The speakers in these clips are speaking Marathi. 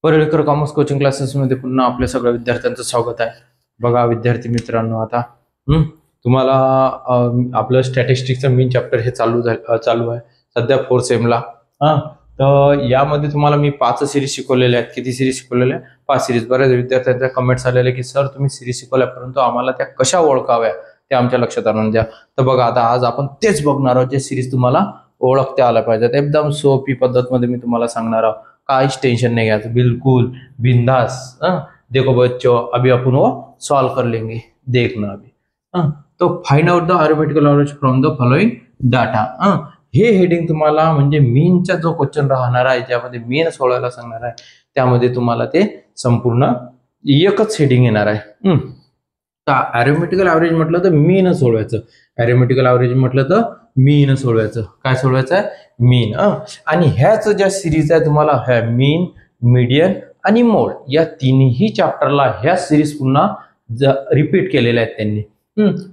परेलकर कॉमर्स कोचिंग क्लासेसमध्ये पुन्हा आपल्या सगळ्या विद्यार्थ्यांचं स्वागत आहे. बघा विद्यार्थी मित्रांनो, आता तुम्हाला आपलं स्टॅटिस्टिक्सचं मेन चॅप्टर हे चालू आहे सध्या 4th सेमला. तर यामध्ये तुम्हाला मी 5 सिरीज शिकवलेल्या आहेत. किती सिरीज शिकवलेल्या आहेत? 5 सिरीज. बऱ्याच विद्यार्थ्यांच्या कमेंट्स आलेले की सर तुम्ही सिरीज शिकवल्या परंतु आम्हाला त्या कशा ओळखाव्या त्या आमच्या लक्षात आणून द्या. तर बघा आता आज आपण तेच बघणार आहोत, जे सिरीज तुम्हाला ओळखता आल्या पाहिजेत. एकदम सोपी पद्धतमध्ये मी तुम्हाला सांगणार आहोत. काहीच टेंशन नहीं घ्यायचं, बिल्कुल बिंदास. देखो बच्चों, अभी अपन वो सॉल्व कर लेंगे, देखना अभी. तो find out the arithmetical average from the following data. हे हेडिंग तुम्हाला म्हणजे मीनचा जो क्वेश्चन राहणार आहे, ज्यामध्ये मीन सोडवायला सांगणार आहे, त्यामध्ये तुम्हाला ते संपूर्ण एकच हेडिंग येणार आहे. अरिथमेटिकल एव्हरेज म्हटलं तर मीन सोडवायचं. अरिथमेटिकल एव्हरेज म्हटलं तर मीन सोडवायचं. काय सोडवायचं आहे? मीन. आणि ह्याच ज्या सिरीज आहे तुम्हाला ह्या मीन, मीडियन आणि मोड या तिन्ही चॅप्टरला ह्या सिरीज पुन्हा रिपीट केलेल्या आहेत त्यांनी.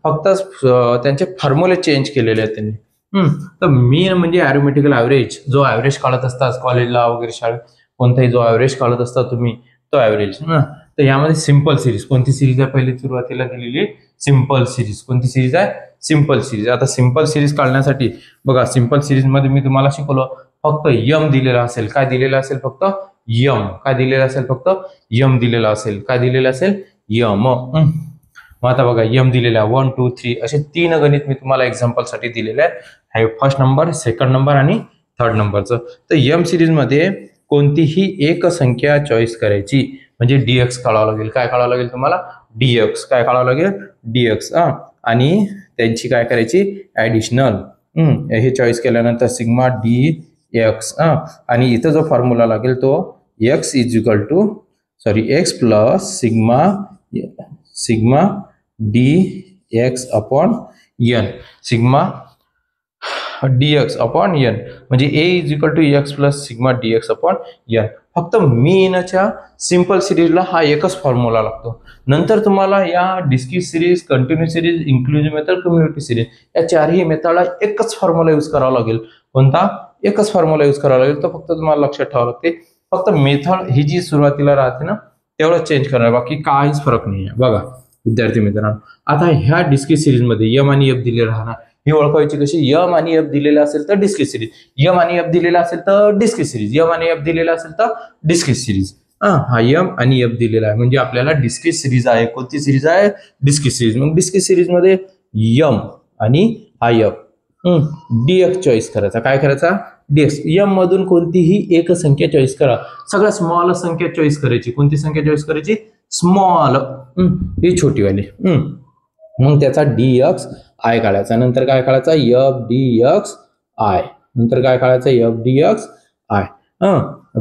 फक्त त्यांचे फॉर्म्युले चेंज केलेले आहेत त्यांनी. तर मीन म्हणजे अरिथमेटिकल एव्हरेज, जो एव्हरेज काढत असतात कॉलेजला वगैरे शाळेत, कोणताही जो एव्हरेज काढत असता तुम्ही तो एव्हरेज. तर यामध्ये सिंपल सिरीज कोणती सिरीज आहे? पहिली सुरुवातीला दिलेली सिंपल सिरीज. कोणती सिरीज आहे? Simple series. आता सिंपल सिरीज काढण्यासाठी बघा, सिंपल सिरीज मध्ये मी तुम्हाला शिकवलं फक्त यम दिलेला असेल. काय दिलेला असेल? फक्त यम. काय दिलेला असेल? फक्त यम दिलेला असेल. काय दिलेला असेल? यम. मग आता बघा यम दिलेला 1 2 3 असे 3 गणित मी तुम्हाला एक्झाम्पल साठी दिलेले आहे. फर्स्ट नंबर, सेकंड नंबर आणि थर्ड नंबरचं. तर यम सिरीज मध्ये कोणतीही एक संख्या चॉईस करायची म्हणजे डीएक्स काढावं लागेल. काय काढावं लागेल तुम्हाला? डीएक्स. काय काढावं लागेल? डीएक्स. आणि त्यांची काय करायची? ऍडिशनल. हे चॉईस केल्यानंतर सिग्मा डी एक्स. आणि इथं जो फॉर्म्युला लागेल तो X is equal to x plus sigma D X upon N. Sigma dx upon N म्हणजे a is equal to x plus sigma dx upon N. फक्त मीनच्या सिंपल सिरीजला हा एकच फॉर्म्युला लागतो. नंतर तुम्हाला या discrete series, continue series, inclusive method, community series या चारही मेथडला एकच फॉर्म्युला यूज करावा लागेल. कोणता? एकच फॉर्म्युला यूज करावा लागेल. तर फक्त तुम्हाला लक्षात ठेवावं लागते, फक्त मेथड ही जी सुरुवातीला राहते ना तेवढं चेंज करणार, बाकी काहीच फरक नाही आहे. बघा विद्यार्थी मित्रांनो, आता ह्या डिस्क्रीट सिरीज मध्ये यम आणि एफ दिले राहणार. ही ओळखायची कशी? यम आणि एफ दिलेला असेल तर डिस्क्रीट सिरीज, यम आणि एफ दिलेला असेल तर डिस्क्रीट सिरीज, यम आणि एफ दिलेला असेल तर डिस्क्रीट सिरीज. हा यम आणि एफ दिलेला आहे म्हणजे आपल्याला डिस्क्रीट सिरीज आहे. कोणती सिरीज आहे? Discrete series. मग डिस्क्रीट सिरीज मध्ये यम आणि हा एफ, डीएक्स चॉईस करायचा. काय करायचा? डीएक्स. यम मधून कोणतीही एक संख्या चॉईस करा. सगळ्यात स्मॉल संख्या चॉईस करायची. कोणती संख्या चॉईस करायची? स्मॉल, ही छोटीवाली. मग त्याचा डीएक्स आय काढायचा. नंतर काय काढायचा? F dx I. नंतर काय काढायचं? F dx I.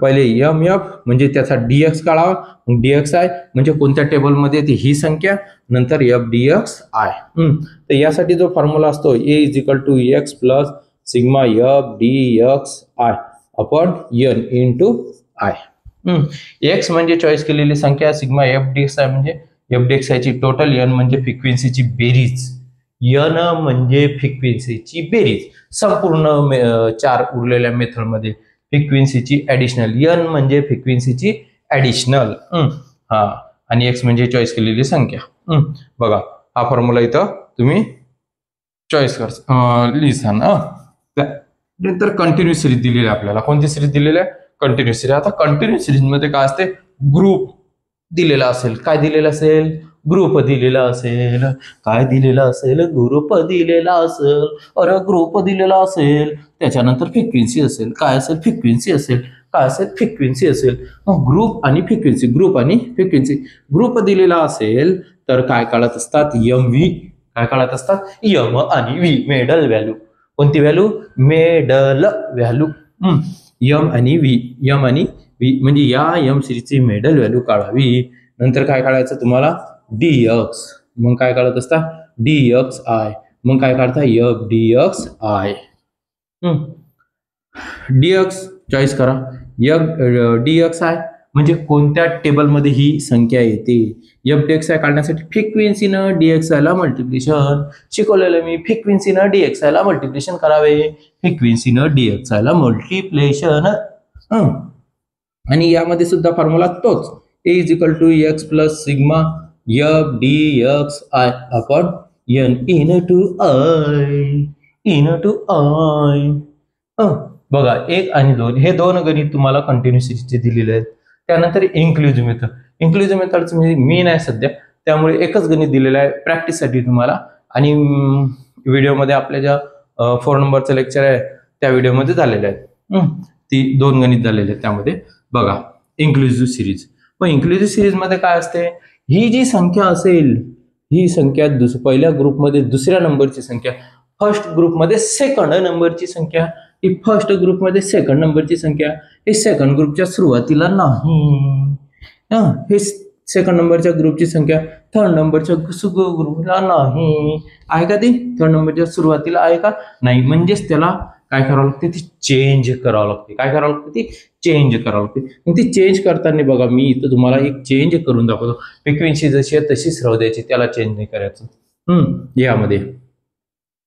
पहिले एम एफ म्हणजे त्याचा डीएक्स काढावा. मग डीएक्स आय म्हणजे कोणत्या टेबलमध्ये येते ही संख्या. नंतर एफ डीएक्स आय. तर यासाठी जो फॉर्म्युला असतो A is equal to x plus sigma f dx i upon n into i. X म्हणजे चॉईस केलेली संख्या, सिग्मा एफ डीएक्स आय म्हणजे एफ डीएक्स आयची टोटल, एन म्हणजे फ्रिक्वेन्सीची बेरीज. एन म्हणजे फ्रिक्वेन्सीची बेरीज. संपूर्ण 4 उरलेल्या मेथडमध्ये फ्रिक्वेन्सीची ऍडिशनल. एन म्हणजे फ्रिक्वेन्सीची ऍडिशनल. आणि एक्स म्हणजे चॉईस केलेली संख्या. बघा हा फॉर्म्युला इथं तुम्ही चॉईस कर लिहिसा ना. नंतर कंटिन्यू सिरीज दिलेली आहे आपल्याला. कोणती सिरीज दिलेली आहे? Continue series. आता कंटिन्यू सिरीज मध्ये काय असते? ग्रुप दिलेला असेल. काय दिलेला असेल? ग्रुप दिलेला असेल. काय दिलेला असेल? ग्रुप दिलेला असेल. अरे ग्रुप दिलेला असेल, त्याच्यानंतर फ्रिक्वेन्सी असेल. काय असेल? फ्रिक्वेन्सी असेल. काय असेल? फ्रिक्वेन्सी असेल. ग्रुप आणि फ्रिक्वेन्सी, ग्रुप आणि फ्रिक्वेन्सी. ग्रुप दिलेला असेल तर काय काढत असतात? M V. काय काढत असतात? यम आणि व्ही, मेडल व्हॅल्यू. कोणती व्हॅल्यू? Middle value. यम आणि व्ही, यम आणि व्ही म्हणजे या यम सिरीजची मेडल व्हॅल्यू काढावी. नंतर काय काढायचं तुम्हाला? डीएक्स. मग काय काढत असता? DX I. मग काय काढता? F dx I. DX choice करा. एफ डीएक्स आय म्हणजे कोणत्या टेबलमध्ये ही संख्या येते. एफ डीएक्स आय काढण्यासाठी फ्रिक्वेन्सीनं डीएक्स आयला मल्टिप्लिकेशन शिकवलेलं मी. फ्रिक्वेन्सीनं डीएक्स आयला मल्टिप्लिकेशन करावे. फ्रिक्वेन्सीनं डीएक्स आयला मल्टिप्लिकेशन. आणि यामध्ये सुद्धा फॉर्म्युला तोच, A is equal to x plus sigma f d x i upon n into i. बघा 1 आणि 2 हे दोन गणित तुम्हाला कंटिन्युअसचे दिलेले आहेत. त्यानंतर इन्क्लुझिव्ह मेथड. इन्क्लुझिव्ह मेथडचं मी नाही सध्या, त्यामुळे एकच गणित दिलेलं आहे प्रॅक्टिससाठी तुम्हाला. आणि व्हिडिओमध्ये आपल्या ज्या 4 नंबरचं लेक्चर आहे त्या व्हिडिओमध्ये झालेले आहेत. ती 2 गणित झालेले आहेत त्यामध्ये. बघा इन्क्लुझिव्ह सिरीज. मग इन्क्लुझिव्ह सिरीजमध्ये काय असते, ही जी संख्या असेल ही संख्या पहिल्या ग्रुपमध्ये दुसऱ्या नंबरची संख्या, फर्स्ट ग्रुपमध्ये सेकंड नंबरची संख्या, ही फर्स्ट ग्रुपमध्ये सेकंड नंबरची संख्या, हे सेकंड ग्रुपच्या सुरुवातीला नाही, हे सेकंड नंबरच्या ग्रुपची संख्या थर्ड नंबरच्या ग्रुपला नाही आहे का, ती थर्ड नंबरच्या सुरुवातीला आहे का नाही. म्हणजेच त्याला काय करावं लागते, ती चेंज करावं लागते. काय करावं लागते, ती चेंज करावं लागते. मग ती चेंज करताना बघा मी इथं तुम्हाला एक चेंज करून दाखवतो. फ्रिक्वेन्सी जशी आहे तशीच राहू द्यायची, त्याला चेंज नाही करायचं. यामध्ये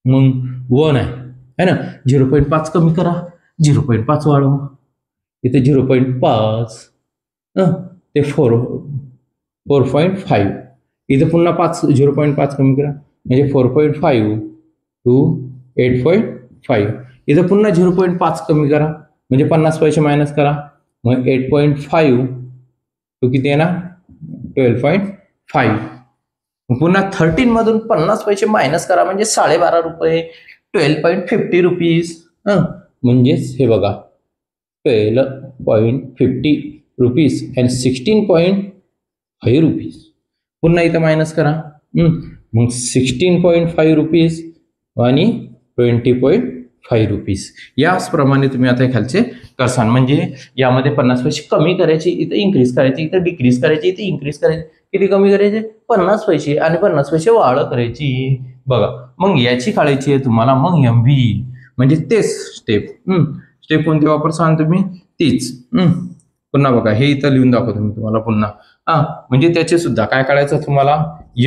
मग 1 आहे ना, 0.5 कमी करा, 0.5 वाढवा, इथे 0.5 ते 4.5, इथं पुन्हा 0.5 कमी करा म्हणजे 4.5 टू 8.5, इथं पुन्हा 0.5 कमी करा म्हणजे 50 पैसे मायनस करा, मग 8.5 टू किती आहे ना 12.5. पुन्हा 13 मधून 50 पैसे मायनस करा म्हणजे 12.5 रुपये, 12.50 रुपीज. म्हणजेच हे बघा 12.50 रुपीज अँड 16.5 रुपीज. पुन्हा इथं मायनस करा, मग 16.5 रुपीज आणि 20.5 रुपीज. याचप्रमाणे तुम्ही आता खालचे करसान. म्हणजे यामध्ये 50 पैसे कमी करायचे, इथं इन्क्रीज करायचे, इथं डिक्रीज करायचे, इथे इन्क्रीज करायचे. किती कमी करायचे, 50 पैसे, आणि 50 पैसे वाढ करायची. बघा मग याची काढायची आहे तुम्हाला. मग MV म्हणजे तेच स्टेप. स्टेप कोणती वापरसान तुम्ही, तीच. पुन्हा बघा हे इथं लिहून दाखवतो मी तुम्हाला पुन्हा. म्हणजे त्याचे सुद्धा काय काढायचं तुम्हाला,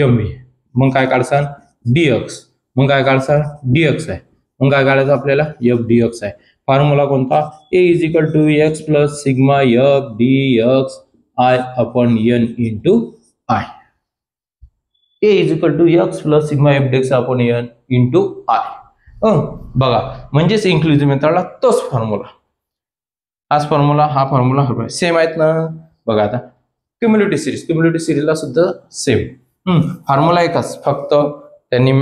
MV. मग काय काढसान, DX. मग काय काढसान, DX आहे. मग काय काढायचं आपल्याला, FDX आहे. फॉर्म्युला कोणता, A is equal to x plus sigma FDX i upon n into i. A is equal to x plus sigma FDX upon n into i. बघा म्हणजेच इन्क्लुझिव्ह मेथडला तोच फॉर्म्युला, हाच फॉर्म्युला, हा फॉर्म्युला सेम आहेत ना. बघा आता क्युम्युलेटिव्ह सिरीजला सुद्धा सेम फॉर्म्युला एकच, फक्त त्यांनी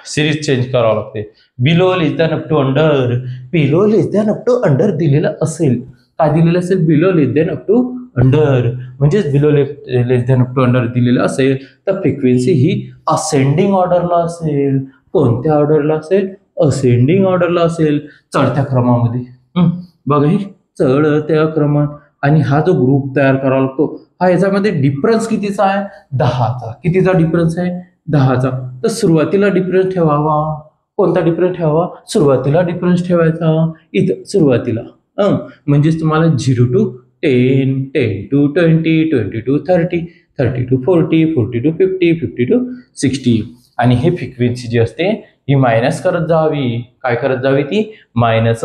सिरीज चेंज करावं लागते. Below less than up to under, below less than up to under दिलेलं असेल, काय दिलेलं असेल, below less than up to under. म्हणजेच below less than up to under दिलेलं असेल तर फ्रिक्वेन्सी ही असेंडिंग ऑर्डरला असेल. कोणत्या ऑर्डरला असेल, असेंडिंग ऑर्डरला असेल, चढत्या क्रमामध्ये. बघा ही चढत्या क्रमात. आणि हा जो ग्रुप तयार करावा लागतो, हा याच्यामध्ये डिफरन्स कितीचा आहे, 10चा. कितीचा डिफरन्स आहे, 10चा. तर सुरुवातीला डिफरन्स ठेवावा. कोणता डिफरन्स ठेवावा, सुरुवातीला डिफरन्स ठेवायचा इथं सुरुवातीला. म्हणजेच तुम्हाला 0 to 10, 10 to 20, 20 to 30, 30 to 40, 40 to 50, 50 to 60. आणि हे फ्रिक्वेन्सी जी असते ही मायनस करत जावी. काय करत जावी, ती मायनस.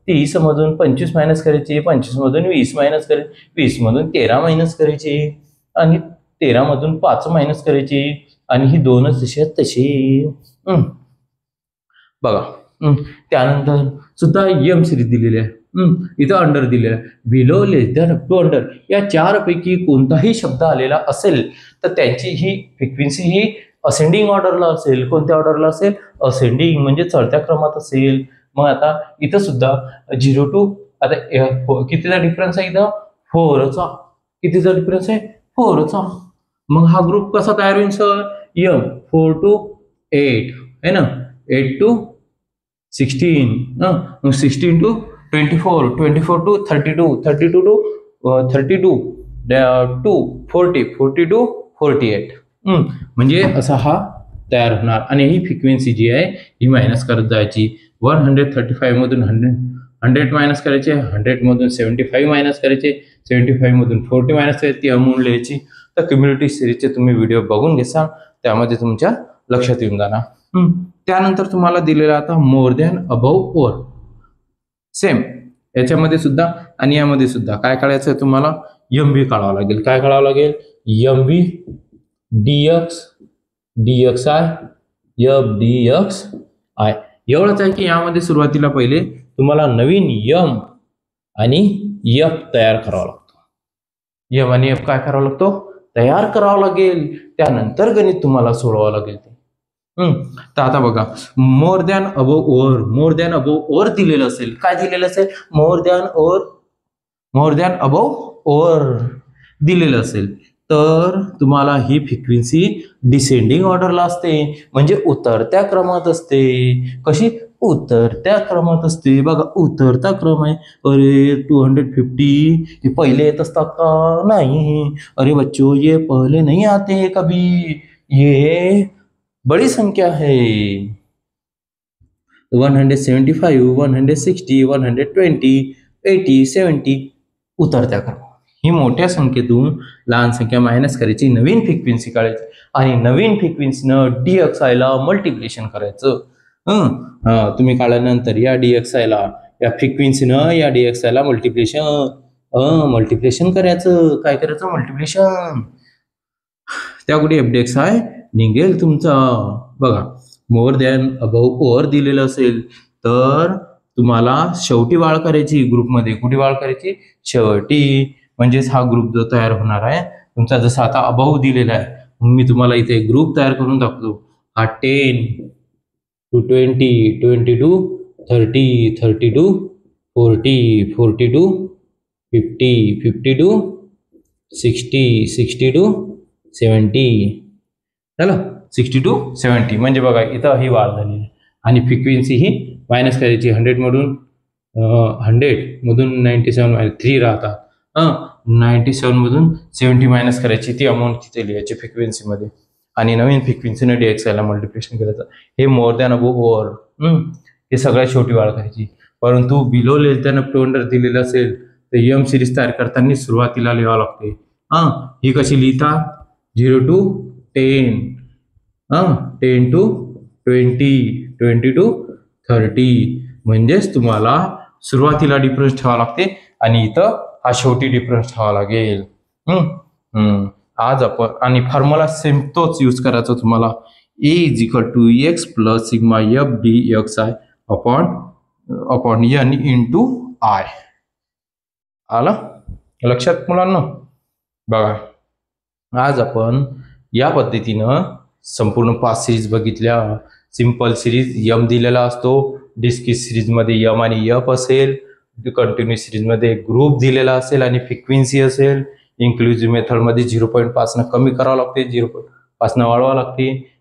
30 मधून 25 मायनस करायची, 25 मधून 20 मायनस करायची, 20 मधून 13 मायनस करायची, आणि 13 मधून 5 मायनस करायची. आणि ही दोनच जशी आहेत तशी. बघा त्यानंतर सुद्धा M सिरीज दिलेली आहे. इथं अंडर दिलेला आहे. Below less than up to under या 4 पैकी कोणताही शब्द आलेला असेल तर त्यांची ही फ्रिक्वेन्सी ही असेंडिंग ऑर्डरला असेल. कोणत्या ऑर्डरला असेल, असेंडिंग म्हणजे चढत्या क्रमात असेल. मग आता इथं सुद्धा 0 to आता कितीचा डिफरन्स आहे, इथं 4चा. कितीचा डिफरन्स आहे, 4चा. मग हा ग्रुप कसा तयार होईल सर, M 4 to 8 है ना, 8 to 16, मग 16 to 24, 24 to 32, 32 to 32 to 40, 40 to 48. म्हणजे असा हा तयार होणार. आणि ही फ्रिक्वेन्सी जी आहे ही मायनस करत जायची. 135 मधून 100 मायनस करायचे, 100 मधून 75 मायनस करायचे, 75 मधून 40 मायनस करायची, ती अमाऊंट लिहायची. तर कम्युनिटी सिरीजचे तुम्ही व्हिडिओ बघून घेसाल, त्यामध्ये तुमच्या लक्षात येऊन जाणार. त्यानंतर तुम्हाला दिलेला आता more than above or. Same याच्यामध्ये सुद्धा आणि यामध्ये सुद्धा काय काढायचं आहे तुम्हाला, एम बी काढावं लागेल. काय काढावं लागेल, M B DX DX I F dx I. एवढंच आहे की यामध्ये सुरुवातीला पहिले तुम्हाला नवीन यम आणि एफ तयार करावा लागतो. यम आणि एफ काय करावं लागतो, तयार करावं लागेल. त्यानंतर गणित तुम्हाला सोडवावं लागेल. तर आता बघा, more than above over, more than above over दिलेलं असेल. काय दिलेलं असेल, मोर दॅन अबोव ओव्हर दिलेलं असेल तर तुम्हाला ही फ्रिक्वेन्सी डिसेंडिंग ऑर्डरला असते, म्हणजे उतरत्या क्रमात असते. कशी, उतरत्या क्रमात असते. बघा उतरता क्रम आहे. अरे 250 हे पहिले येत असतात का, नाही. अरे बच्चों ये पहले नहीं आते कभी, ये बड़ी संख्या है. 175 160 120 80 70 उतरत्या क्रम. ही मोठ्या संख्येतून लहान संख्या मायनस करायची, नवीन फ्रिक्वेन्सी काढायची आणि नवीन फ्रिक्वेन्सीनं DXI ला मल्टिप्लिकेशन करायचं. तुम्ही काढल्यानंतर या DXI ला, या फ्रिक्वेन्सीनं या DXI ला मल्टिप्लिकेशन करायचं. काय करायचं, मल्टिप्लिकेशन. त्या कुठे FDXI निघेल तुमचा. बघा, मोर दॅन अबोव ओव्हर दिलेलं असेल तर तुम्हाला शेवटी वाढ करायची ग्रुपमध्ये. कुठे वाढ करायची, शेवटी. म्हणजेच हा ग्रुप जो तयार होणार आहे तुमचा, जसा आता अबोव दिलेला आहे, मी तुम्हाला इथे ग्रुप तयार करून दाखवतो. हा 10 to 20 22 30 32 40 42 50 52 60 62 70 झालं. 62 70 म्हणजे बघा इथं ही वाढ झाली आहे. आणि फ्रिक्वेन्सी ही मायनस करायची. 100 मधून 97 3 राहतात. 97 मधून 70 मायनस करायची, ती अमाऊंट तिथे लिहायची फ्रिक्वेन्सीमध्ये. आणि नवीन फ्रिक्वेन्सीने DXI ला मल्टिप्लिकेशन करायचं. हे मोर दॅन अबोव ओव्हर, हे सगळ्यात शेवटी वाढ करायची. परंतु below less than up to under दिलेलं असेल तर एम सिरीज तयार करताना सुरुवातीला लिहावं लागते. ही कशी लिहिता, 0 to 10 10 to 20 20 to 30. म्हणजेच तुम्हाला सुरुवातीला डिफरन्स ठेवावा लागते आणि इथं हा शेवटी डिफरन्स ठेवावा लागेल. आज आपण आणि फॉर्म्युला सेम तोच यूज करायचा तुम्हाला. A is equal to x plus sigma F DXI upon n into I. आला लक्षात मुलांना. बघा, आज आपण या पद्धतीनं संपूर्ण 5 सिरीज बघितल्या. सिंपल सिरीज यम दिलेला असतो, डिस्क्रीट सिरीजमध्ये यम आणि एफ असेल, कंटिन्यू सिरीजमध्ये ग्रुप दिलेला असेल आणि फ्रिक्वेन्सी असेल. इन्क्लुझिव्ह मेथडमध्ये 0.5 कमी करावं लागते, 0.5 वाढवावं लागते.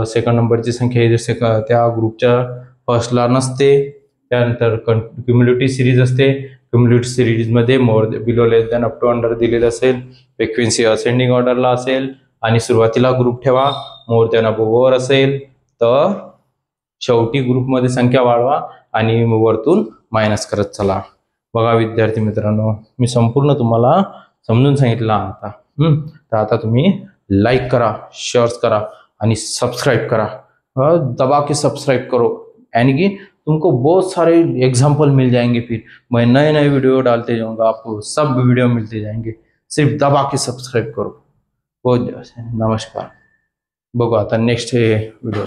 सेकंड नंबरची संख्या जसे त्या ग्रुपच्या फर्स्टला नसते. त्यानंतर क्युम्युलेटिव्ह सिरीज असते. क्युम्युलेटिव्ह सिरीजमध्ये more below less than up to under दिलेलं असेल, फ्रिक्वेन्सी असेंडिंग ऑर्डरला असेल आणि सुरुवातीला ग्रुप ठेवा. मोर दॅन अबोव ओव्हर असेल तर शेवटी ग्रुपमध्ये संख्या वाढवा आणि वरतून मायनस करत चला. बघा विद्यार्थी मित्रांनो, मी संपूर्ण तुम्हाला समजून सांगितलं आता. तर आता तुम्ही लाईक करा, शेअर्स करा आणि सब्सक्राइब करा. दबा के सब्सक्राइब करो, यानी कि तुमको बहुत सारे एग्जाम्पल मिल जाएंगे. फिर मैं नए नए वीडियो डालते जाऊंगा, आपको सब वीडियो मिलते जाएंगे. सिर्फ दबा के सब्सक्राइब करो. बहुत नमस्कार. बघू आता नेक्स्ट व्हिडिओ.